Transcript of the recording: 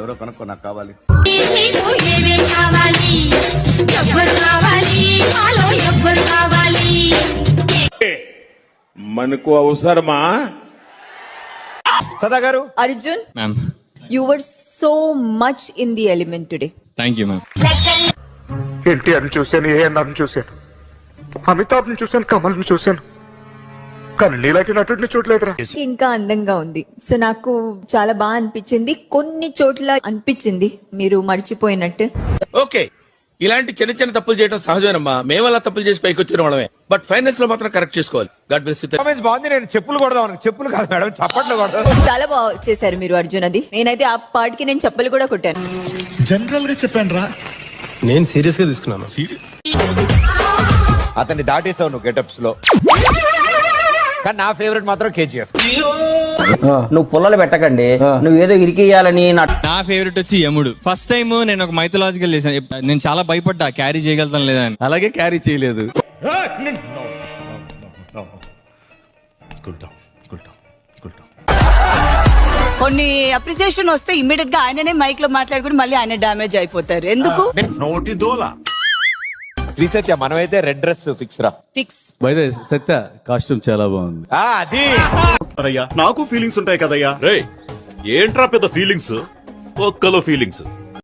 ఎవరో కనుక్కో, నాకు కావాలి. మనకు అవసరమా? సదా గారు. Arjun, ma'am you were so much in the element today. Thank you ma'am. ఎన్టీఆర్ని చూశాను, ఏఎన్ఆర్ని చూశాను, అమితాబ్ని చూశాను, కమల్ని చూశాను, కానీ నీలాంటి నటుడిని చూడలేదురా. ఇంకా అందంగా ఉంది. సో నాకు చాలా బాగా అనిపించింది. కొన్ని చోట్ల అనిపించింది మీరు మర్చిపోయినట్టు. ఓకే, ఇలాంటి చిన్న చిన్న తప్పులు చేయడం సహజమేనమ్మా. మేము అలా తప్పులు చేసి పైకి వచ్చిన వాళ్ళమే. బట్ ఫైనాన్స్ లో మాత్రం కరెక్ట్ చేసుకోవాలి. God bless you. బాగుంది. నేను చెప్పులు కొడదాం, చెప్పులు కాదు మేడం, చప్పట్లు కొడదాం. చాలా బాగా చేశారు మీరు అర్జున్. అది నేనైతే ఆ పార్ట్ కి నేను చెప్పలు కూడా కొట్టాను. జనరల్ గా చెప్పాను రా, నేను సీరియస్ గా తీసుకున్నాను. అతన్ని దాటేసావు నువ్వు గెటప్స్ లో. కానీ నా ఫేవరెట్ మాత్రం కేజీఎఫ్. నువ్వు పుల్లలు పెట్టకండి, నువ్వేదో ఇరికియాలని. నా ఫేవరెట్ వచ్చి యముడు. ఫస్ట్ టైం నేను ఒక మైథలాజికల్ చేశాను. నేను చాలా భయపడ్డా క్యారీ చేయగలుగుతాను లేదా అని. అలాగే క్యారీ చేయలేదు. కొన్ని అప్రిసియేషన్ వస్తే ఇమ్మీడియట్ గా ఆయననే మైక్ లో మాట్లాడుకుని మళ్ళీ ఆయన డ్యామేజ్ అయిపోతారు. ఎందుకు? నోటి దోల. శ్రీసత్య, మనమైతే రెడ్ డ్రెస్ ఫిక్స్ రా. ఫిక్స్. సత్య కాస్ట్యూమ్ చాలా బాగుంది. అది నాకు ఫీలింగ్స్ ఉంటాయి కదయ్యా. ఏంట్రా పెద్ద ఫీలింగ్స్, ఒక్కలో ఫీలింగ్స్.